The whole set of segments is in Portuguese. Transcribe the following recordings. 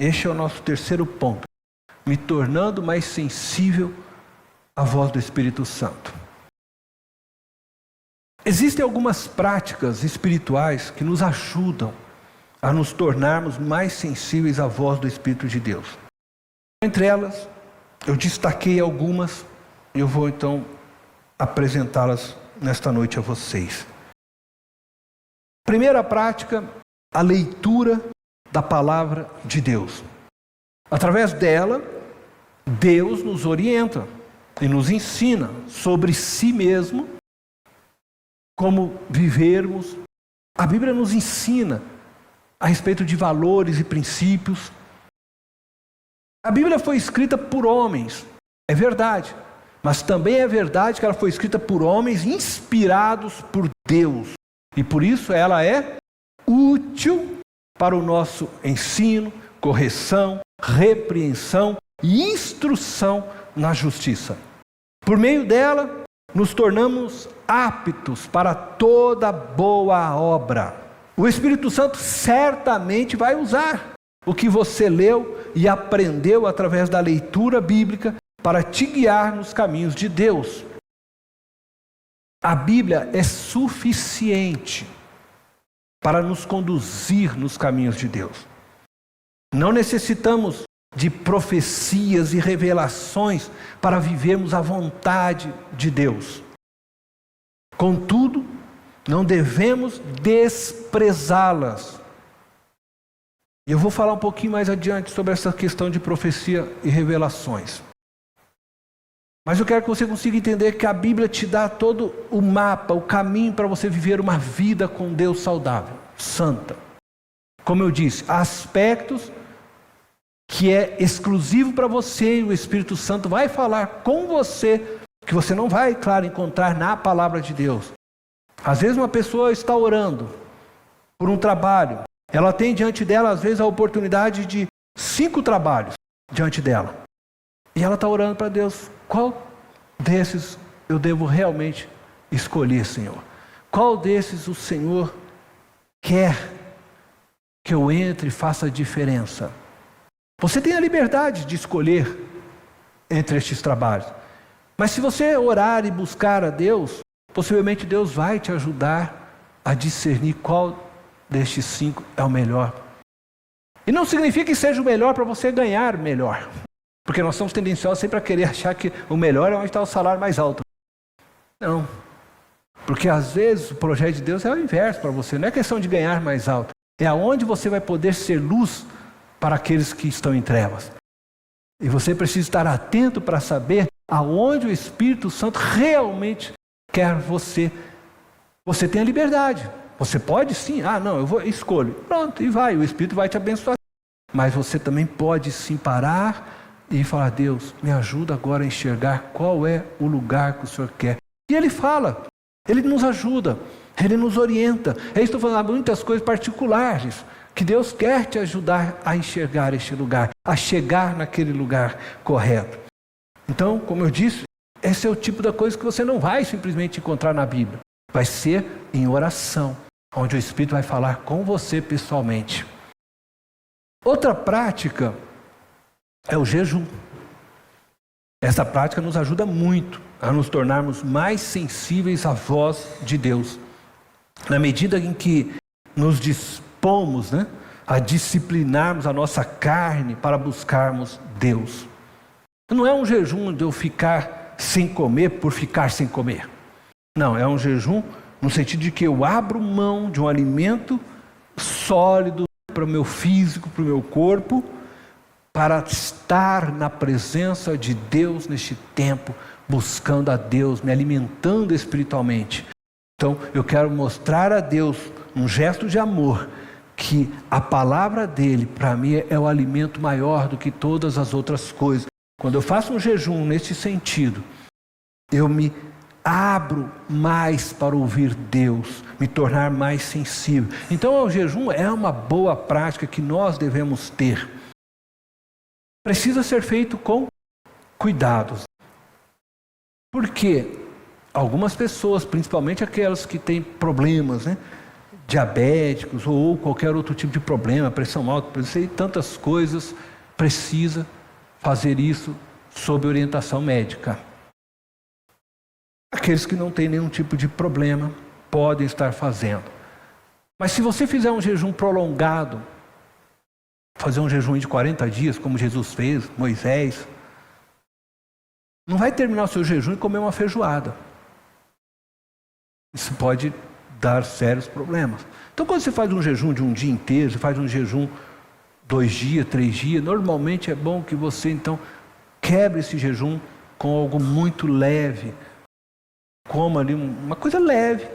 Este é o nosso terceiro ponto. Me tornando mais sensível à voz do Espírito Santo. Existem algumas práticas espirituais que nos ajudam a nos tornarmos mais sensíveis à voz do Espírito de Deus. Entre elas, eu destaquei algumas e eu vou então apresentá-las nesta noite a vocês. Primeira prática, a leitura da palavra de Deus. Através dela, Deus nos orienta e nos ensina sobre si mesmo, como vivermos. A Bíblia nos ensina a respeito de valores e princípios. A Bíblia foi escrita por homens, é verdade, mas também é verdade que ela foi escrita por homens inspirados por Deus. E por isso ela é útil para o nosso ensino, correção, repreensão e instrução na justiça. Por meio dela, nos tornamos aptos para toda boa obra. O Espírito Santo certamente vai usar o que você leu e aprendeu através da leitura bíblica para te guiar nos caminhos de Deus. A Bíblia é suficiente para nos conduzir nos caminhos de Deus. Não necessitamos de profecias e revelações para vivermos a vontade de Deus. Contudo, não devemos desprezá-las. E eu vou falar um pouquinho mais adiante sobre essa questão de profecia e revelações. Mas eu quero que você consiga entender que a Bíblia te dá todo o mapa, o caminho para você viver uma vida com Deus saudável, santa. Como eu disse, há aspectos que é exclusivo para você e o Espírito Santo vai falar com você, que você não vai, claro, encontrar na palavra de Deus. Às vezes uma pessoa está orando por um trabalho, ela tem diante dela, às vezes, a oportunidade de 5 trabalhos diante dela. E ela está orando para Deus, qual desses eu devo realmente escolher, Senhor? Qual desses o Senhor quer que eu entre e faça a diferença? Você tem a liberdade de escolher entre estes trabalhos. Mas se você orar e buscar a Deus, possivelmente Deus vai te ajudar a discernir qual destes 5 é o melhor. E não significa que seja o melhor para você ganhar melhor. Porque nós somos tendenciosos sempre a querer achar que o melhor é onde está o salário mais alto. Não. Porque às vezes o projeto de Deus é o inverso para você. Não é questão de ganhar mais alto. É aonde você vai poder ser luz para aqueles que estão em trevas. E você precisa estar atento para saber aonde o Espírito Santo realmente quer você. Você tem a liberdade. Você pode sim, eu escolho. Pronto, e vai, o Espírito vai te abençoar. Mas você também pode sim parar e falar, Deus, me ajuda agora a enxergar qual é o lugar que o Senhor quer. E Ele fala, Ele nos ajuda, Ele nos orienta. Eu estou falando muitas coisas particulares, que Deus quer te ajudar a enxergar este lugar, a chegar naquele lugar correto. Então, como eu disse, esse é o tipo da coisa que você não vai simplesmente encontrar na Bíblia. Vai ser em oração, onde o Espírito vai falar com você pessoalmente. Outra prática é o jejum. Essa prática nos ajuda muito a nos tornarmos mais sensíveis à voz de Deus. Na medida em que nos dispomos, a disciplinarmos a nossa carne para buscarmos Deus. Não é um jejum de eu ficar sem comer por ficar sem comer. Não, é um jejum no sentido de que eu abro mão de um alimento sólido para o meu físico, para o meu corpo, para estar na presença de Deus neste tempo, buscando a Deus, me alimentando espiritualmente. Então, eu quero mostrar a Deus, um gesto de amor, que a palavra dele, para mim, é o alimento maior do que todas as outras coisas. Quando eu faço um jejum nesse sentido, eu me abro mais para ouvir Deus, me tornar mais sensível. Então, o jejum é uma boa prática que nós devemos ter. Precisa ser feito com cuidados. Porque algumas pessoas, principalmente aquelas que têm problemas diabéticos ou qualquer outro tipo de problema, pressão alta, tantas coisas, precisa fazer isso sob orientação médica. Aqueles que não têm nenhum tipo de problema podem estar fazendo. Mas se você fizer um jejum prolongado, fazer um jejum de 40 dias, como Jesus fez, Moisés, não vai terminar o seu jejum e comer uma feijoada. Isso pode dar sérios problemas. Então, quando você faz um jejum de um dia inteiro, você faz um jejum 2 dias, 3 dias, normalmente é bom que você, então, quebre esse jejum com algo muito leve. Coma ali uma coisa leve,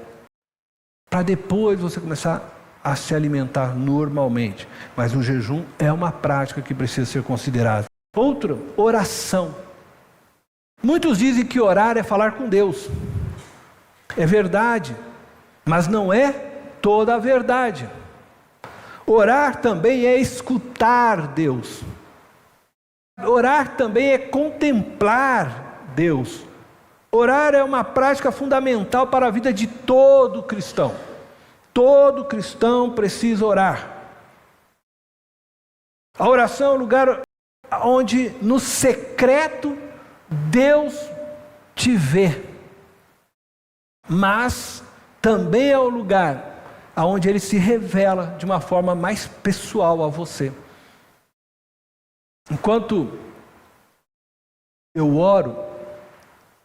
para depois você começar a se alimentar normalmente. Mas o jejum é uma prática que precisa ser considerada. Outra, oração. Muitos dizem que orar é falar com Deus. É verdade, mas não é toda a verdade. Orar também é escutar Deus. Orar também é contemplar Deus. Orar é uma prática fundamental para a vida de todo cristão. Todo cristão precisa orar. A oração é o lugar onde, no secreto, Deus te vê. Mas também é o lugar onde Ele se revela de uma forma mais pessoal a você. Enquanto eu oro,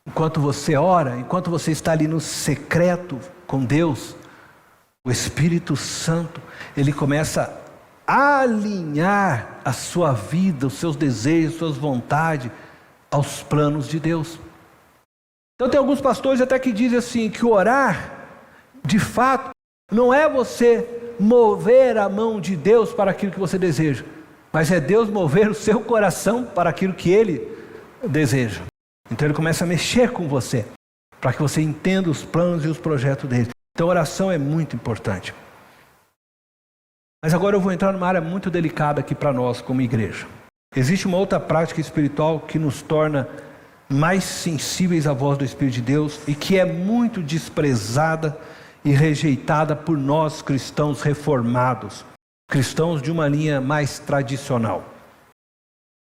enquanto você ora, enquanto você está ali no secreto com Deus, o Espírito Santo, Ele começa a alinhar a sua vida, os seus desejos, suas vontades, aos planos de Deus. Então tem alguns pastores até que dizem assim, que orar, de fato, não é você mover a mão de Deus para aquilo que você deseja, mas é Deus mover o seu coração para aquilo que Ele deseja. Então Ele começa a mexer com você, para que você entenda os planos e os projetos dele. Então a oração é muito importante. Mas agora eu vou entrar numa área muito delicada aqui para nós como igreja. Existe uma outra prática espiritual que nos torna mais sensíveis à voz do Espírito de Deus e que é muito desprezada e rejeitada por nós cristãos reformados, cristãos de uma linha mais tradicional.